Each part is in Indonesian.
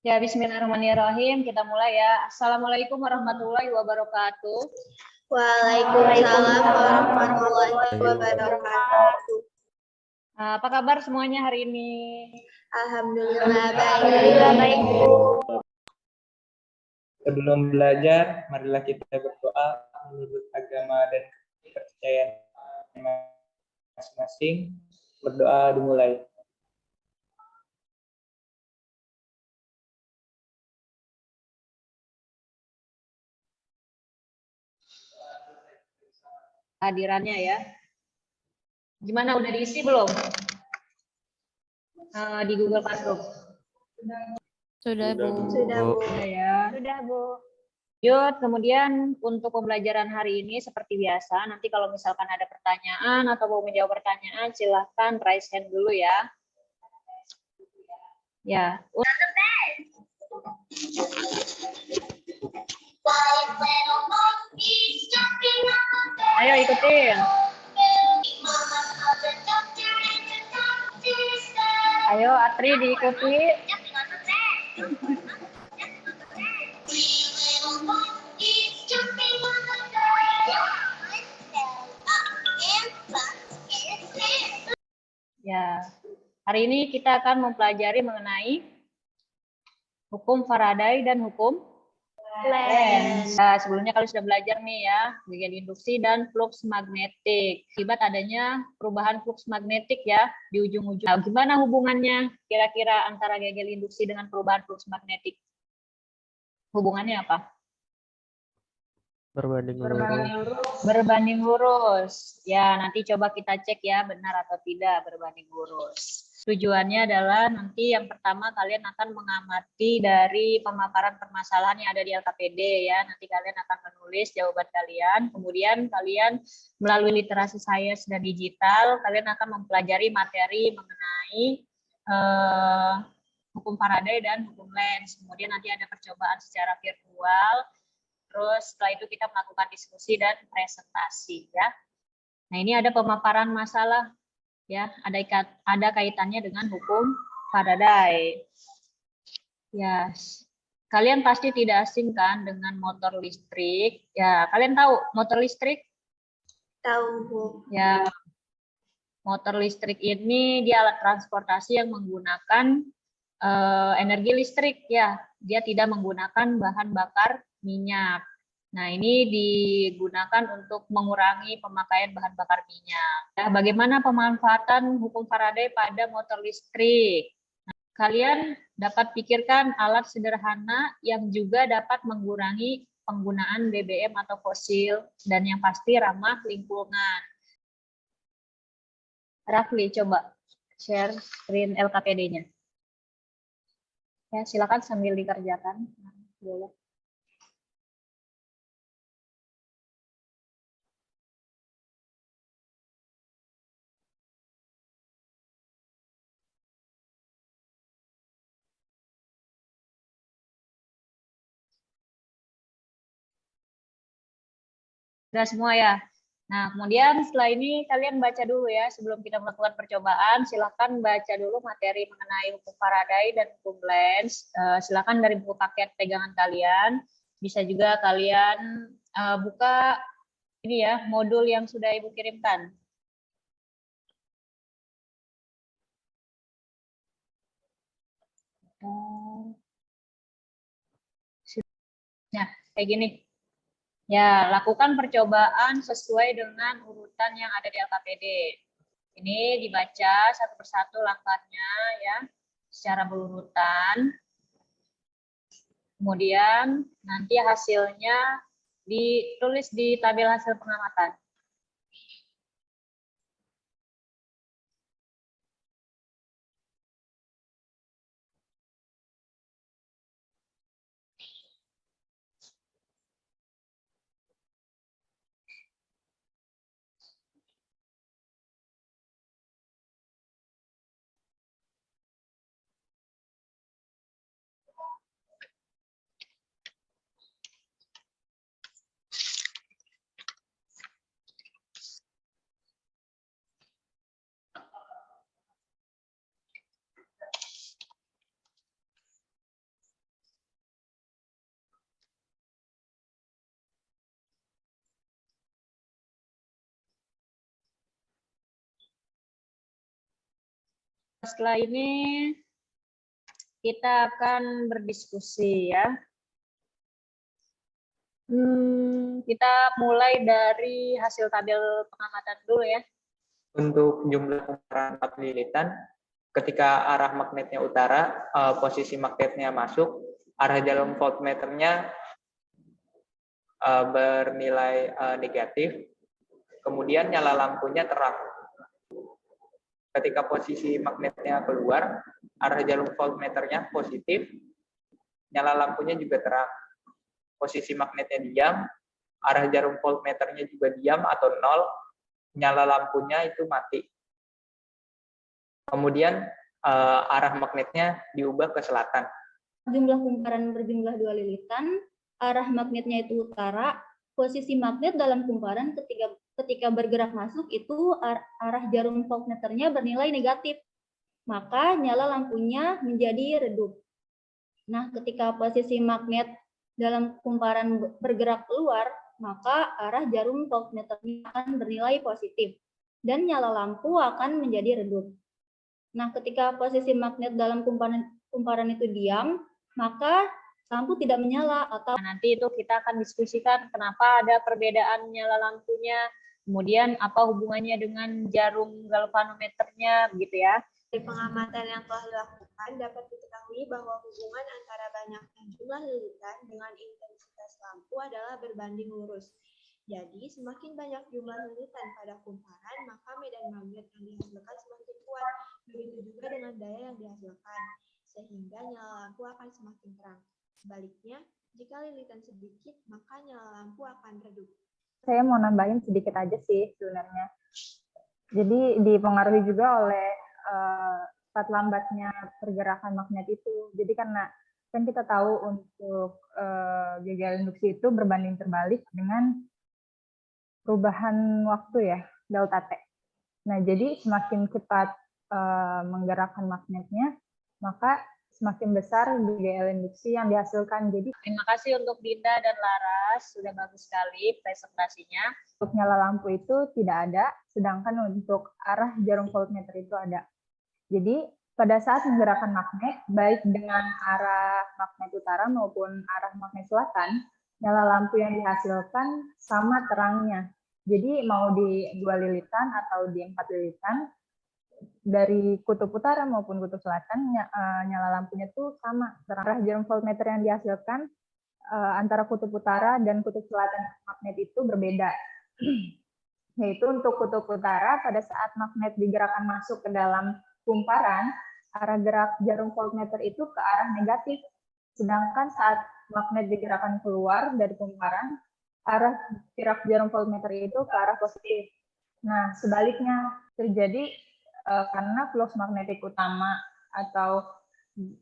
Ya, bismillahirrahmanirrahim. Kita mulai ya. Assalamualaikum warahmatullahi wabarakatuh. Waalaikumsalam warahmatullahi wabarakatuh. Apa kabar semuanya hari ini? Alhamdulillah baik. Sebelum belajar, marilah kita berdoa menurut agama dan kepercayaan masing-masing. Berdoa dimulai. Hadirannya ya. Gimana, udah diisi belum? Di Google Classroom. Sudah, Bu. Sudah, Bu. Sudah ya. Sudah, Bu. Yud, kemudian untuk pembelajaran hari ini seperti biasa, nanti kalau misalkan ada pertanyaan atau mau menjawab pertanyaan, silahkan raise hand dulu ya. Ya. Ayo ikutin. Ayo Atri diikuti. Ya, hari ini kita akan mempelajari mengenai hukum Faraday dan hukum Lenz. Nah, sebelumnya kalian sudah belajar nih ya, bagian induksi dan flux magnetik. Akibat adanya perubahan flux magnetik ya di ujung-ujung. Nah, gimana hubungannya kira-kira antara gegel induksi dengan perubahan flux magnetik? Hubungannya apa? Berbanding lurus. Ya, nanti coba kita cek ya benar atau tidak berbanding lurus. Tujuannya adalah nanti yang pertama kalian akan mengamati dari pemaparan permasalahan yang ada di LKPD ya. Nanti kalian akan menulis jawaban kalian. Kemudian kalian melalui literasi sains dan digital, kalian akan mempelajari materi mengenai hukum Faraday dan hukum Lenz. Kemudian nanti ada percobaan secara virtual. Terus setelah itu kita melakukan diskusi dan presentasi ya. Nah, ini ada pemaparan masalah ya, ada kaitannya dengan hukum Faraday. Ya, kalian pasti tidak asing kan dengan motor listrik. Ya, kalian tahu motor listrik? Tahu, Bu. Ya, motor listrik ini dia alat transportasi yang menggunakan energi listrik ya. Dia tidak menggunakan bahan bakar minyak. Nah, ini digunakan untuk mengurangi pemakaian bahan bakar minyak. Nah, bagaimana pemanfaatan hukum Faraday pada motor listrik? Nah, kalian dapat pikirkan alat sederhana yang juga dapat mengurangi penggunaan BBM atau fosil dan yang pasti ramah lingkungan. Rafli, coba share screen LKPD-nya. Ya, silakan sambil dikerjakan. Boleh. Sudah semua ya. Nah, kemudian setelah ini kalian baca dulu ya, sebelum kita melakukan percobaan, silakan baca dulu materi mengenai hukum Faraday dan hukum Lenz. Silakan dari buku paket pegangan kalian. Bisa juga kalian buka ini ya, modul yang sudah Ibu kirimkan. Nah, kayak gini. Ya, lakukan percobaan sesuai dengan urutan yang ada di LKPD. Ini dibaca satu persatu langkahnya ya, secara berurutan. Kemudian nanti hasilnya ditulis di tabel hasil pengamatan. Setelah ini kita akan berdiskusi ya. Kita mulai dari hasil tabel pengamatan dulu ya. Untuk jumlah kumparan 4 lilitan, ketika arah magnetnya utara, posisi magnetnya masuk, arah jarum voltmeternya bernilai negatif, kemudian nyala lampunya terang. Ketika posisi magnetnya keluar, arah jarum voltmeternya positif, nyala lampunya juga terang. Posisi magnetnya diam, arah jarum voltmeternya juga diam atau nol, nyala lampunya itu mati. Kemudian arah magnetnya diubah ke selatan. Jumlah kumparan berjumlah 2 lilitan, arah magnetnya itu utara, posisi magnet dalam kumparan ketika bergerak masuk itu arah jarum voltmeternya bernilai negatif, maka nyala lampunya menjadi redup. Nah, ketika posisi magnet dalam kumparan bergerak keluar, maka arah jarum voltmeternya akan bernilai positif dan nyala lampu akan menjadi redup. Nah, ketika posisi magnet dalam kumparan itu diam, maka lampu tidak menyala atau nanti itu kita akan diskusikan kenapa ada perbedaan nyala lampunya, kemudian apa hubungannya dengan jarum galvanometernya begitu ya. Dari pengamatan yang telah dilakukan dapat diketahui bahwa hubungan antara banyaknya jumlah lilitan dengan intensitas lampu adalah berbanding lurus. Jadi, semakin banyak jumlah lilitan pada kumparan, maka medan magnet yang dihasilkan semakin kuat. Begitu juga dengan daya yang dihasilkan, sehingga nyala lampu akan semakin terang. Sebaliknya, jika lilitan sedikit, maka nyala lampu akan redup. Saya mau nambahin sedikit aja sih sebenarnya. Jadi dipengaruhi juga oleh cepat lambatnya pergerakan magnet itu. Jadi karena kan kita tahu untuk gagal induksi itu berbanding terbalik dengan perubahan waktu ya, delta T. Nah, jadi semakin cepat menggerakkan magnetnya, maka semakin besar GGL induksi yang dihasilkan. Jadi terima kasih untuk Dinda dan Laras, sudah bagus sekali presentasinya. Untuk nyala lampu itu tidak ada, sedangkan untuk arah jarum voltmeter itu ada. Jadi pada saat menggerakkan magnet, baik dengan arah magnet utara maupun arah magnet selatan, nyala lampu yang dihasilkan sama terangnya. Jadi mau di 2 lilitan atau di 4 lilitan, dari kutub utara maupun kutub selatan, nyala lampunya tuh sama. Arah jarum voltmeter yang dihasilkan antara kutub utara dan kutub selatan magnet itu berbeda. Yaitu untuk kutub utara, pada saat magnet digerakkan masuk ke dalam kumparan, arah gerak jarum voltmeter itu ke arah negatif. Sedangkan saat magnet digerakkan keluar dari kumparan, arah gerak jarum voltmeter itu ke arah positif. Nah, sebaliknya terjadi karena flux magnetik utama atau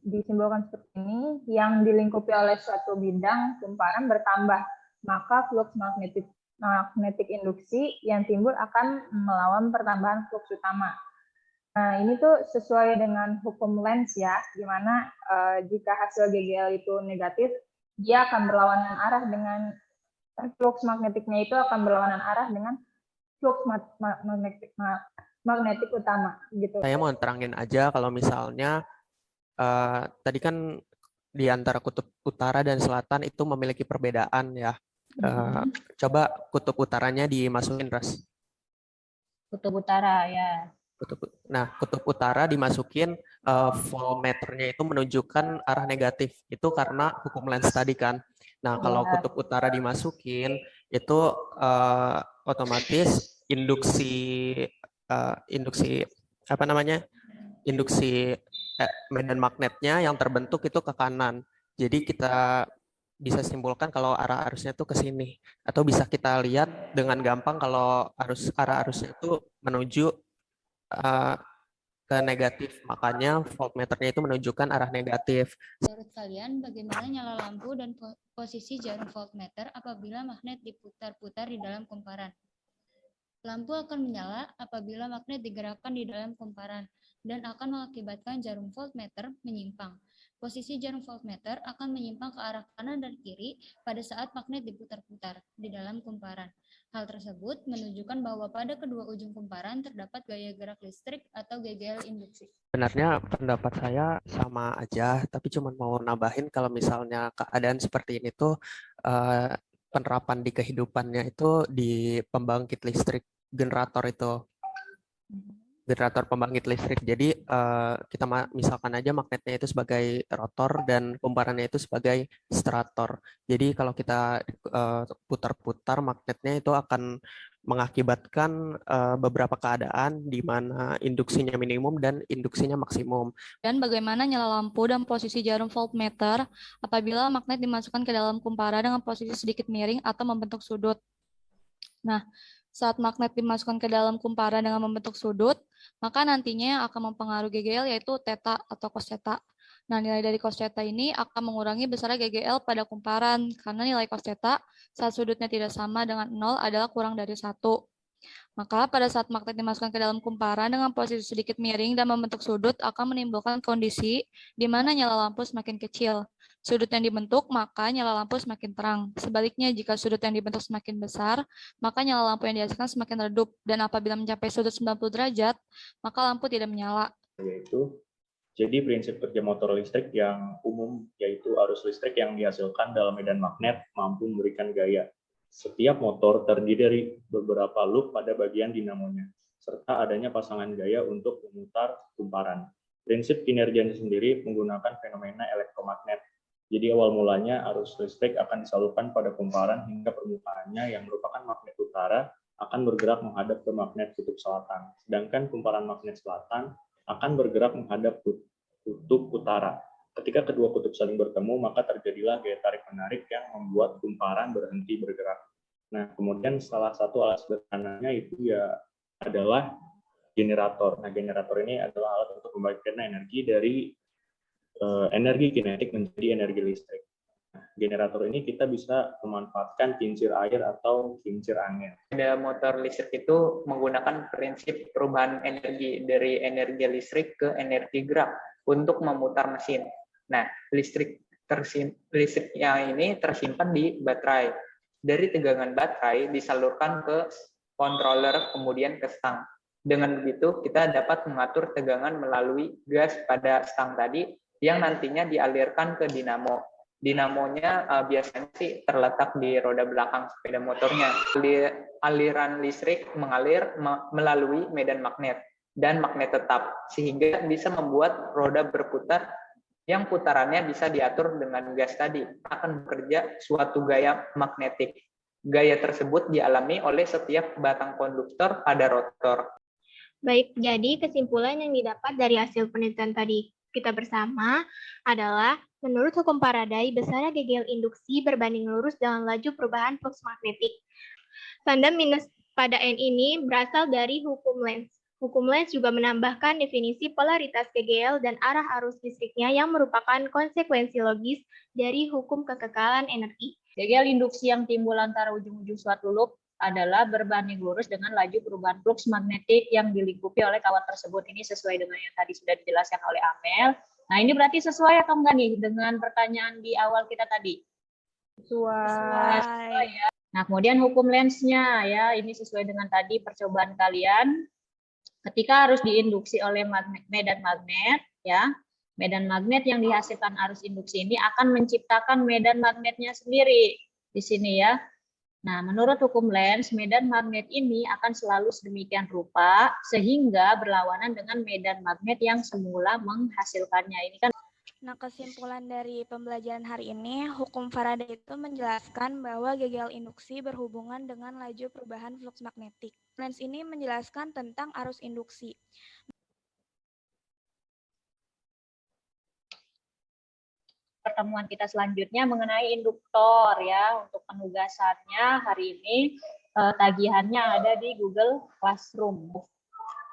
disimbolkan seperti ini yang dilingkupi oleh suatu bidang kumparan bertambah, maka flux magnetik induksi yang timbul akan melawan pertambahan flux utama. Nah, ini tuh sesuai dengan hukum Lenz ya, di mana jika hasil GGL itu negatif, dia akan berlawanan arah dengan flux magnetiknya itu akan berlawanan arah dengan flux magnetik utama gitu. Saya mau terangin aja kalau misalnya tadi kan di antara kutub utara dan selatan itu memiliki perbedaan ya. Coba kutub utaranya dimasukin, Ras. Kutub utara ya. Nah, kutub utara dimasukin, voltmeternya itu menunjukkan arah negatif. Itu karena hukum Lenz tadi kan. Nah, kalau kutub utara dimasukin, itu otomatis induksi medan magnetnya yang terbentuk itu ke kanan. Jadi kita bisa simpulkan kalau arah arusnya itu ke sini. Atau bisa kita lihat dengan gampang kalau arah arusnya itu menuju ke negatif, makanya voltmeternya itu menunjukkan arah negatif. Menurut kalian, bagaimana nyala lampu dan posisi jarum voltmeter apabila magnet diputar-putar di dalam kumparan? Lampu akan menyala apabila magnet digerakkan di dalam kumparan. dan akan mengakibatkan jarum voltmeter menyimpang. Posisi jarum voltmeter akan menyimpang ke arah kanan dan kiri pada saat magnet diputar-putar di dalam kumparan. Hal tersebut menunjukkan bahwa pada kedua ujung kumparan terdapat gaya gerak listrik atau GGL induksi. Sebenarnya pendapat saya sama aja, tapi cuma mau nambahin kalau misalnya keadaan seperti ini tuh penerapan di kehidupannya itu di pembangkit listrik generator itu. Generator pembangkit listrik. Jadi kita misalkan aja magnetnya itu sebagai rotor dan kumparannya itu sebagai stator. Jadi kalau kita putar-putar magnetnya itu akan mengakibatkan beberapa keadaan di mana induksinya minimum dan induksinya maksimum. Dan bagaimana nyala lampu dan posisi jarum voltmeter apabila magnet dimasukkan ke dalam kumparan dengan posisi sedikit miring atau membentuk sudut. Nah, saat magnet dimasukkan ke dalam kumparan dengan membentuk sudut, maka nantinya yang akan mempengaruhi GGL yaitu theta atau cos theta. Nah, nilai dari cos theta ini akan mengurangi besarnya GGL pada kumparan, karena nilai cos theta saat sudutnya tidak sama dengan 0 adalah kurang dari 1. Maka pada saat magnet dimasukkan ke dalam kumparan dengan posisi sedikit miring dan membentuk sudut akan menimbulkan kondisi di mana nyala lampu semakin kecil. Sudut yang dibentuk, maka nyala lampu semakin terang. Sebaliknya, jika sudut yang dibentuk semakin besar, maka nyala lampu yang dihasilkan semakin redup. Dan apabila mencapai sudut 90 derajat, maka lampu tidak menyala. Jadi prinsip kerja motor listrik yang umum yaitu arus listrik yang dihasilkan dalam medan magnet mampu memberikan gaya. Setiap motor terdiri dari beberapa loop pada bagian dinamonya, serta adanya pasangan gaya untuk memutar kumparan. Prinsip kinerjanya sendiri menggunakan fenomena elektromagnet. Jadi awal mulanya arus listrik akan disalurkan pada kumparan hingga permukaannya yang merupakan magnet utara akan bergerak menghadap ke magnet kutub selatan. Sedangkan kumparan magnet selatan akan bergerak menghadap kutub utara. Ketika kedua kutub saling bertemu, maka terjadilah gaya tarik-menarik yang membuat kumparan berhenti bergerak. Nah, kemudian salah satu alat sederhananya itu ya adalah generator. Nah, generator ini adalah alat untuk membangkitkan energi dari energi kinetik menjadi energi listrik. Nah, generator ini kita bisa memanfaatkan kincir air atau kincir angin. Pada motor listrik itu menggunakan prinsip perubahan energi dari energi listrik ke energi gerak untuk memutar mesin. Nah, listriknya ini tersimpan di baterai. Dari tegangan baterai disalurkan ke controller kemudian ke stang. Dengan begitu kita dapat mengatur tegangan melalui gas pada stang tadi yang nantinya dialirkan ke dinamo. Dinamonya biasanya sih terletak di roda belakang sepeda motornya. Aliran listrik mengalir melalui medan magnet dan magnet tetap, sehingga bisa membuat roda berputar yang putarannya bisa diatur dengan gas tadi. Akan bekerja suatu gaya magnetik. Gaya tersebut dialami oleh setiap batang konduktor pada rotor. Baik, jadi kesimpulan yang didapat dari hasil penelitian tadi kita bersama adalah menurut hukum Faraday, besarnya GGL induksi berbanding lurus dengan laju perubahan flux magnetik. Tanda minus pada N ini berasal dari hukum Lenz. Hukum Lenz juga menambahkan definisi polaritas GGL dan arah arus listriknya yang merupakan konsekuensi logis dari hukum kekekalan energi. GGL induksi yang timbul antara ujung-ujung suatu loop adalah berbanding lurus dengan laju perubahan flux magnetik yang dilingkupi oleh kawat tersebut. Ini sesuai dengan yang tadi sudah dijelaskan oleh Amel. Nah, ini berarti sesuai atau enggak nih dengan pertanyaan di awal kita tadi? Sesuai ya. Nah, kemudian hukum Lenz-nya ya, ini sesuai dengan tadi percobaan kalian. Ketika harus diinduksi oleh medan magnet ya, medan magnet yang dihasilkan arus induksi ini akan menciptakan medan magnetnya sendiri di sini ya. Nah, menurut hukum Lenz, medan magnet ini akan selalu sedemikian rupa sehingga berlawanan dengan medan magnet yang semula menghasilkannya. Ini kan. Nah, kesimpulan dari pembelajaran hari ini, hukum Faraday itu menjelaskan bahwa GGL induksi berhubungan dengan laju perubahan flux magnetik. Lenz ini menjelaskan tentang arus induksi. Pertemuan kita selanjutnya mengenai induktor ya. Untuk penugasannya hari ini tagihannya ada di Google Classroom.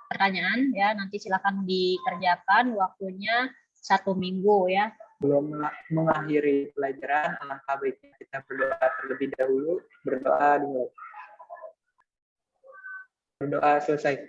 Pertanyaan ya, nanti silakan dikerjakan, waktunya 1 minggu ya. Belum mengakhiri pelajaran, alangkah baiknya kita berdoa terlebih dahulu. Berdoa dimulai. Berdoa selesai.